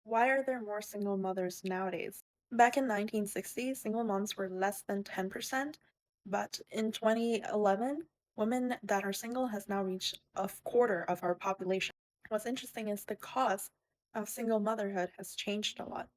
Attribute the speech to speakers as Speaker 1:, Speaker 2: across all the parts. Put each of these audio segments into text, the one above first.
Speaker 1: Why are there more single mothers nowadays? Back in 1960, single moms were less than 10%, but in 2011, women that are single has now reached a quarter of our population. What's interesting is the cause of single motherhood has changed a lot.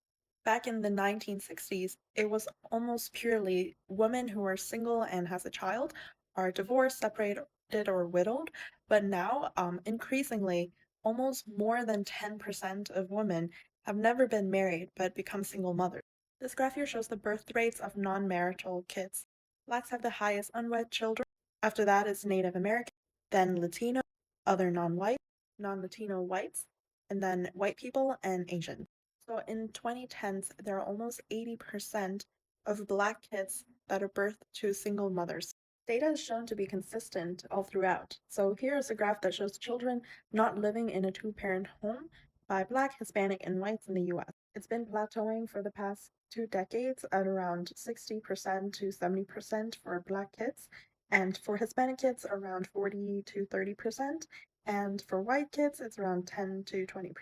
Speaker 1: Back in the 1960s, it was almost purely women who are single and has a child are divorced, separated, or widowed. But now, increasingly, almost more than 10% of women have never been married but become single mothers. This graph here shows the birth rates of non-marital kids. Blacks have the highest unwed children. After that is Native American, then Latino, other non-white, non-Latino whites, and then white people and Asian. So in 2010s, there are almost 80% of Black kids that are birthed to single mothers. Data is shown to be consistent all throughout. So here is a graph that shows children not living in a two-parent home by Black, Hispanic, and whites in the US. It's been plateauing for the past 2 decades at around 60% to 70% for Black kids, and for Hispanic kids, around 40 to 30%, and for white kids, it's around 10 to 20%.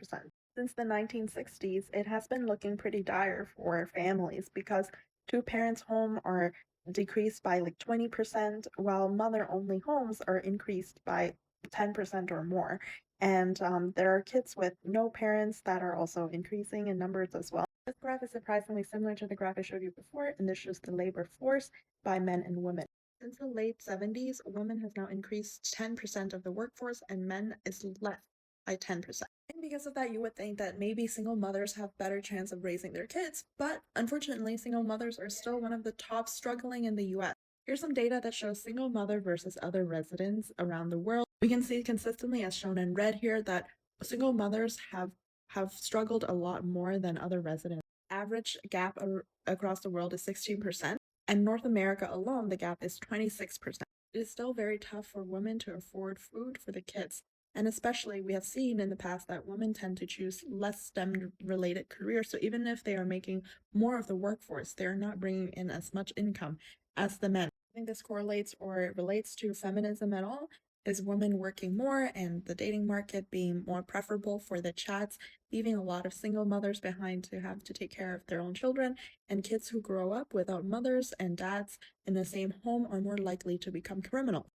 Speaker 1: Since the 1960s, it has been looking pretty dire for families because two parents home are decreased by like 20%, while mother-only homes are increased by 10% or more. And there are kids with no parents that are also increasing in numbers as well. This graph is surprisingly similar to the graph I showed you before, and this shows the labor force by men and women. Since the late 70s, women has now increased 10% of the workforce, and men is less by 10%. And because of that, you would think that maybe single mothers have better chance of raising their kids, but unfortunately, single mothers are still one of the top struggling in the US. Here's some data that shows single mother versus other residents around the world. We can see consistently, as shown in red here, that single mothers have struggled a lot more than other residents. Average gap across the world is 16%, and North America alone, the gap is 26%. It is still very tough for women to afford food for the kids. And especially, we have seen in the past that women tend to choose less STEM related careers. So even if they are making more of the workforce, they're not bringing in as much income as the men. I think this correlates or relates to feminism at all. Is women working more and the dating market being more preferable for the chats, leaving a lot of single mothers behind to have to take care of their own children, and kids who grow up without mothers and dads in the same home are more likely to become criminals.